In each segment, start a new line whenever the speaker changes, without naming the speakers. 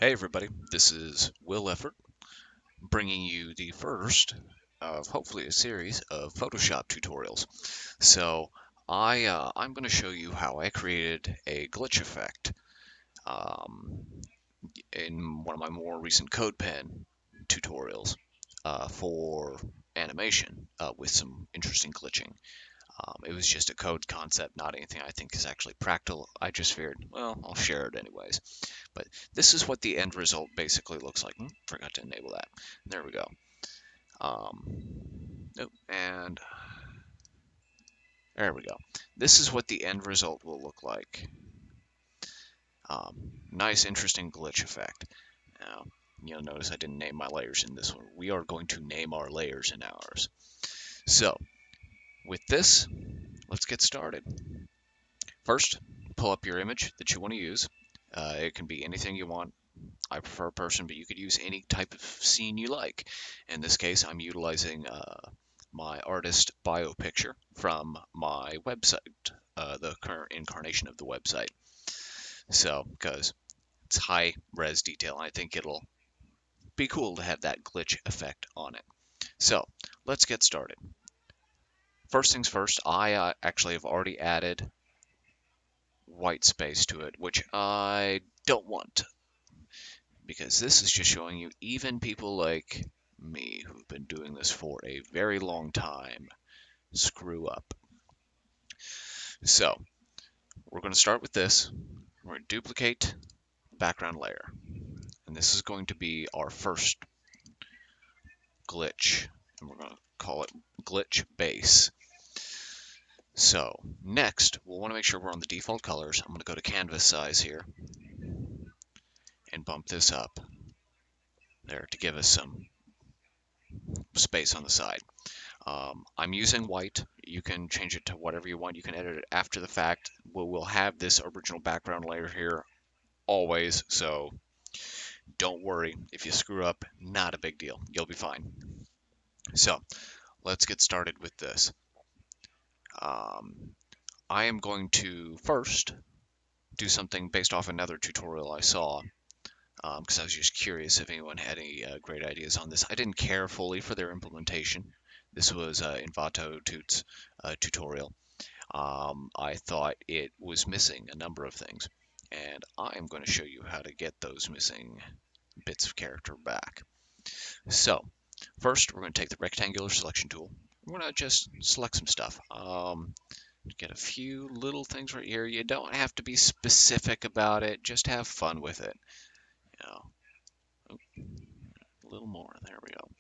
Hey everybody, this is Will Effort bringing you the first of hopefully a series of Photoshop tutorials. So I'm going to show you how I created a glitch effect um, in one of my more recent CodePen tutorials for animation with some interesting glitching. It was just a code concept, not anything I think is actually practical. I just figured, well, I'll share it anyways. But this is what the end result basically looks like. Forgot to enable that. There we go. Nope, and there we go. This is what the end result will look like. Nice, interesting glitch effect. Now, you'll notice I didn't name my layers in this one. We are going to name our layers in ours. So, with this, let's get started. First, pull up your image that you want to use. It can be anything you want. I prefer a person, but you could use any type of scene you like. In this case, I'm utilizing my artist bio picture from my website, the current incarnation of the website. So, because it's high res detail, I think it'll be cool to have that glitch effect on it. So, let's get started. First things first, I actually have already added white space to it, which I don't want, because this is just showing you even people like me who've been doing this for a very long time screw up. So we're going to start with this. We're going to duplicate the background layer, and this is going to be our first glitch, and we're going to call it glitch base. So next, we'll want to make sure we're on the default colors. I'm going to go to canvas size here and bump this up there to give us some space on the side. I'm using white. You can change it to whatever you want. You can edit it after the fact. We'll have this original background layer here always, so don't worry if you screw up. Not a big deal. You'll be fine. So let's get started with this. I am going to first do something based off another tutorial I saw, because I was just curious if anyone had any great ideas on this. I didn't care fully for their implementation. This was Envato Toot's tutorial. I thought it was missing a number of things, and I'm going to show you how to get those missing bits of character back. So first, we're going to take the rectangular selection tool. We're going to just select some stuff. Get a few little things right here. You don't have to be specific about it. Just have fun with it. You know, a little more. There we go.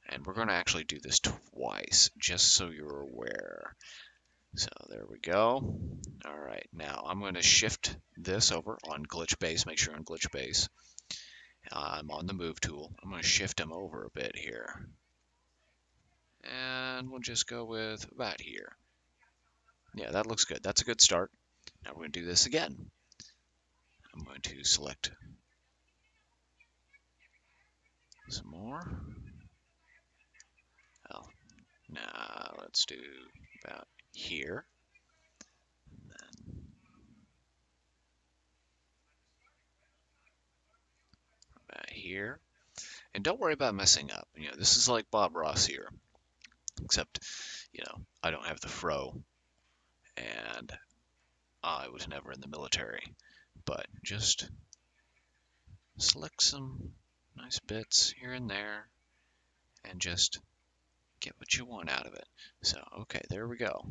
And we're going to actually do this twice, just so you're aware. So there we go. All right, now I'm going to shift this over on glitch base. Make sure on glitch base. I'm on the move tool. I'm going to shift them over a bit here. And we'll just go with about here. Yeah, that looks good. That's a good start. Now we're going to do this again. I'm going to select some more. Well, now let's do about here. Then about here. And don't worry about messing up. You know, this is like Bob Ross here, except, you know, I don't have the fro, and I was never in the military. But just select some nice bits here and there, and just get what you want out of it. So, okay, there we go.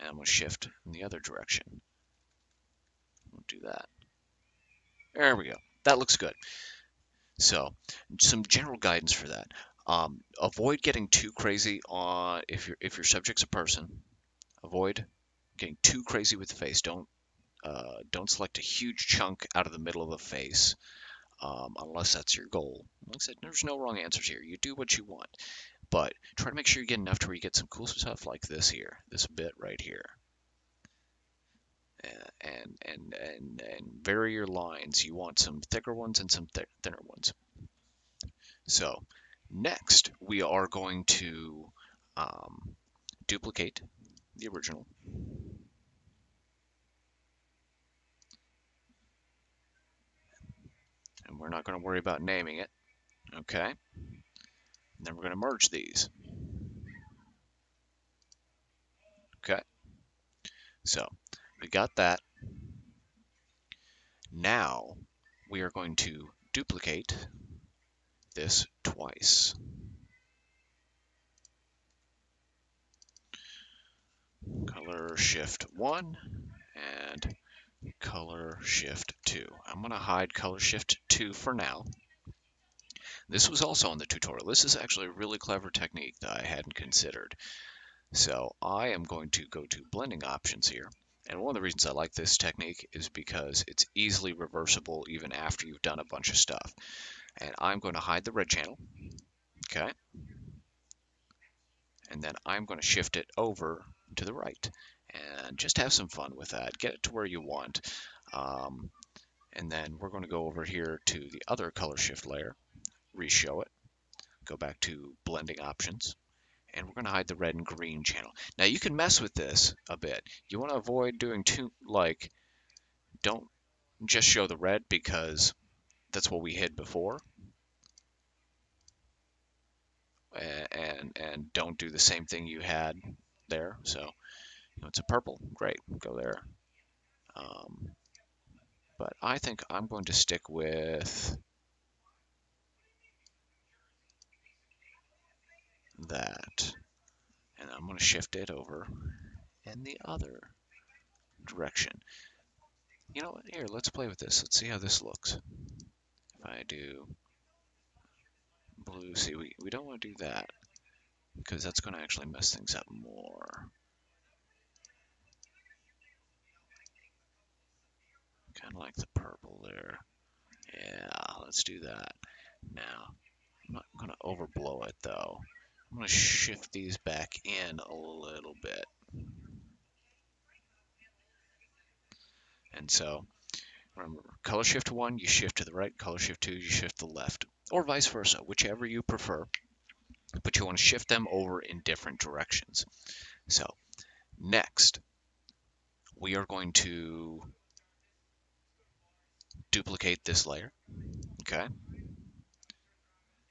And we'll shift in the other direction. We'll do that. There we go. That looks good. So, some general guidance for that. Avoid getting too crazy on if your subject's a person. Avoid getting too crazy with the face. Don't select a huge chunk out of the middle of the face unless that's your goal. Like I said, there's no wrong answers here. You do what you want, but try to make sure you get enough to where you get some cool stuff like this here, this bit right here. And vary your lines. You want some thicker ones and some thinner ones. So next we are going to duplicate the original. And we're not going to worry about naming it. Okay. And then we're going to merge these. Okay. So we got that. Now we are going to duplicate this twice. Color shift 1 and color shift 2. I'm going to hide color shift 2 for now. This was also on the tutorial. This is actually a really clever technique that I hadn't considered. So I am going to go to blending options here. And one of the reasons I like this technique is because it's easily reversible even after you've done a bunch of stuff. And I'm going to hide the red channel. Okay. And then I'm going to shift it over to the right and just have some fun with that. Get it to where you want. And then we're going to go over here to the other color shift layer, reshow it, go back to blending options, and we're going to hide the red and green channel. Now you can mess with this a bit. You want to avoid doing don't just show the red because that's what we hid before. And don't do the same thing you had there. So it's a purple, great, go there. But I think I'm going to stick with that. And I'm going to shift it over in the other direction. You know what? Here, let's play with this. Let's see how this looks. If I do blue, see, we don't want to do that because that's going to actually mess things up more. Kind of like the purple there. Yeah, let's do that. Now, I'm not going to overblow it though. I'm going to shift these back in a little bit. And so, remember, color shift 1, you shift to the right, color shift 2, you shift to the left, or vice versa, whichever you prefer. But you want to shift them over in different directions. So, next, we are going to duplicate this layer. Okay,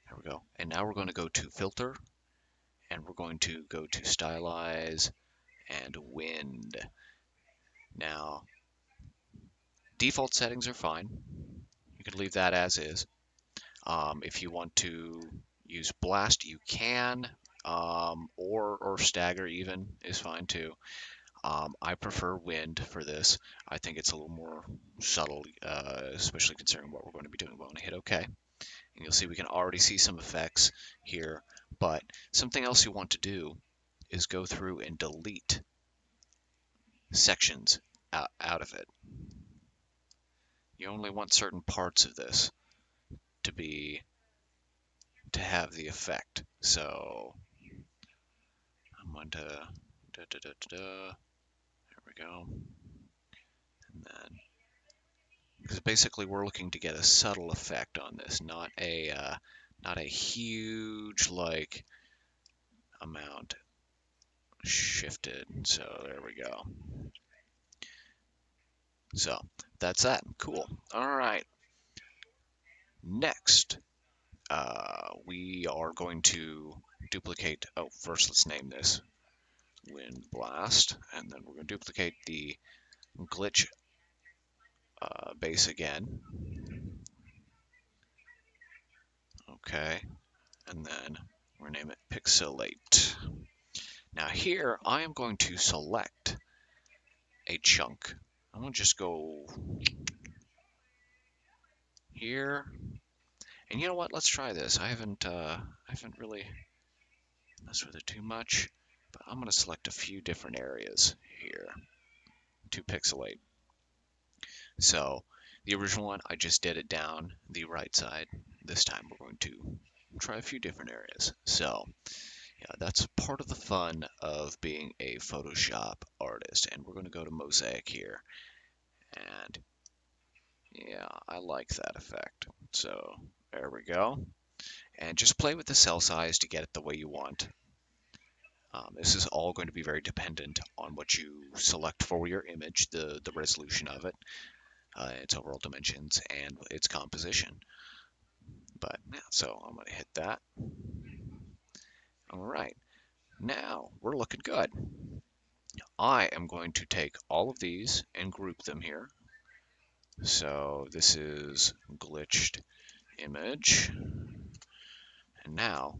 there we go. And now we're going to go to filter, and we're going to go to stylize and wind. Now, default settings are fine. You can leave that as is. If you want to use blast, you can, or stagger even is fine too. I prefer wind for this. I think it's a little more subtle, especially considering what we're going to be doing. We're going to hit OK, and you'll see we can already see some effects here. But something else you want to do is go through and delete sections out of it. You only want certain parts of this to have the effect. So I'm going to there we go. And then because basically we're looking to get a subtle effect on this, not a huge like amount shifted. So there we go. So that's that. Cool. All right. Next, we are going to duplicate. Oh, first let's name this Wind Blast, and then we're going to duplicate the glitch base again. Okay, and then we're going to name it Pixelate. Now here, I am going to select a chunk. I'm going to just go here. And you know what? Let's try this. I haven't really messed with it too much, but I'm going to select a few different areas here to pixelate. So the original one, I just did it down the right side. This time we're going to try a few different areas. So yeah, that's part of the fun of being a Photoshop artist. And we're going to go to Mosaic here. And yeah, I like that effect. So there we go. And just play with the cell size to get it the way you want. This is all going to be very dependent on what you select for your image, the resolution of it, its overall dimensions, and its composition. But yeah, so I'm going to hit that. All right, now we're looking good. I am going to take all of these and group them here. So this is glitched image. And now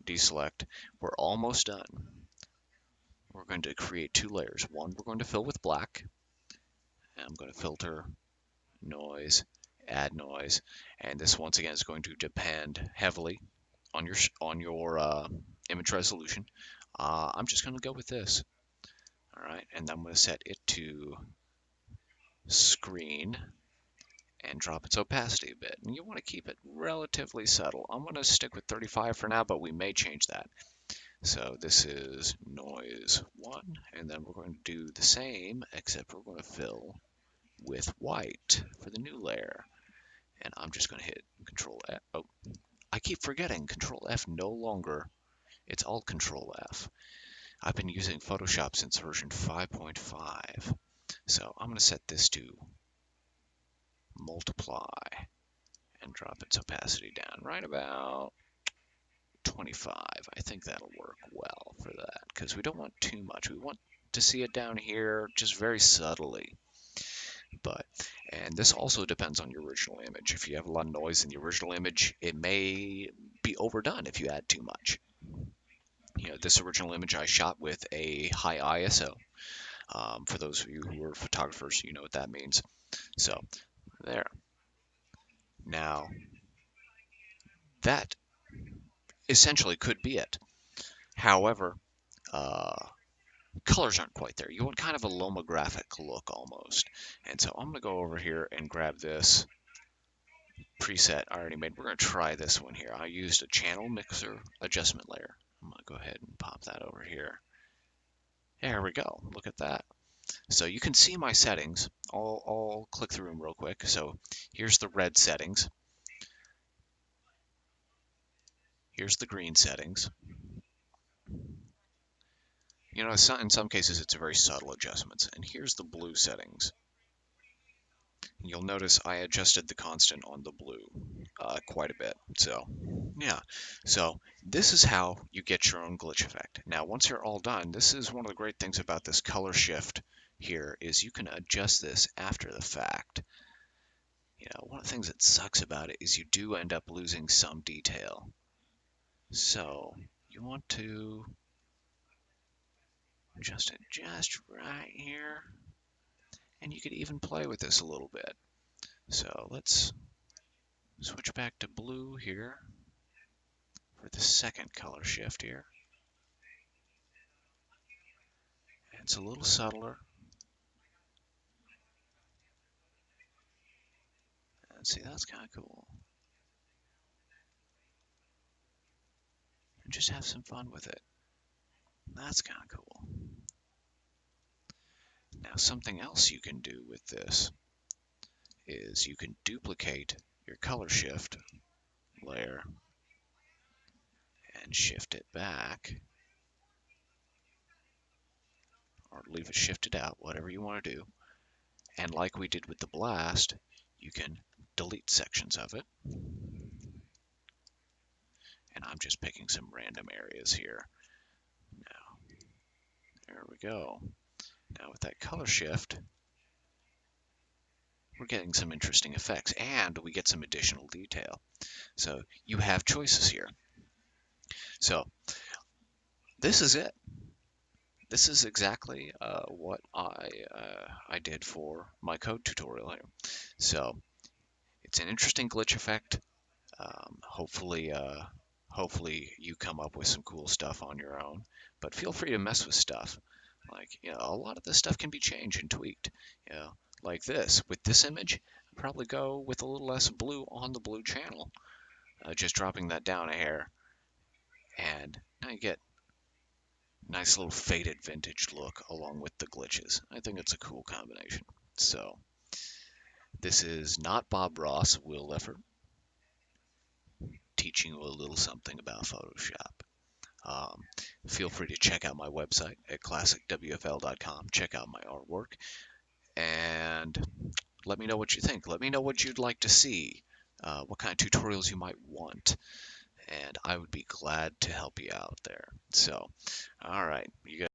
deselect. We're almost done. We're going to create two layers. One we're going to fill with black. And I'm going to filter, noise, add noise. And this once again is going to depend heavily on your image resolution. I'm just going to go with this. All right, and I'm going to set it to screen and drop its opacity a bit. And you want to keep it relatively subtle. I'm going to stick with 35 for now, but we may change that. So this is noise 1, and then we're going to do the same, except we're going to fill with white for the new layer. And I'm just going to hit Control F. Oh, I keep forgetting Control F no longer. It's all Control F. I've been using Photoshop since version 5.5. So I'm going to set this to multiply and drop its opacity down right about 25. I think that'll work well for that because we don't want too much. We want to see it down here just very subtly. And this also depends on your original image. If you have a lot of noise in the original image, it may be overdone if you add too much. This original image I shot with a high ISO. For those of you who are photographers, you know what that means. So there. Now that essentially could be it. However, uh, colors aren't quite there. You want kind of a lomographic look almost. And so I'm going to go over here and grab this preset I already made. We're going to try this one here. I used a channel mixer adjustment layer. I'm going to go ahead and pop that over here. There we go. Look at that. So you can see my settings. I'll click through them real quick. So here's the red settings. Here's the green settings. In some cases it's very subtle adjustments. And here's the blue settings. You'll notice I adjusted the constant on the blue quite a bit. So yeah, so this is how you get your own glitch effect. Now once you're all done, this is one of the great things about this color shift here is you can adjust this after the fact. One of the things that sucks about it is you do end up losing some detail. So you want to adjust it just right here. And you could even play with this a little bit. So let's switch back to blue here for the second color shift here. It's a little subtler. And see, that's kind of cool. And just have some fun with it. That's kind of cool. Now, something else you can do with this is you can duplicate your color shift layer and shift it back, or leave it shifted out, whatever you want to do. And like we did with the blast, you can delete sections of it. And I'm just picking some random areas here. Now, there we go. Now with that color shift, we're getting some interesting effects and we get some additional detail. So you have choices here. So this is it. This is exactly what I did for my code tutorial here. So it's an interesting glitch effect. Hopefully you come up with some cool stuff on your own, but feel free to mess with stuff. Like, a lot of this stuff can be changed and tweaked. Like this. With this image, I'd probably go with a little less blue on the blue channel. Just dropping that down a hair. And now you get a nice little faded vintage look along with the glitches. I think it's a cool combination. So, this is not Bob Ross, Will Leffert, teaching you a little something about Photoshop. Um, Feel free to check out my website at classicwfl.com. Check out my artwork and let me know what you think. Let me know what you'd like to see, what kind of tutorials you might want, and I would be glad to help you out there. So, all right, you guys.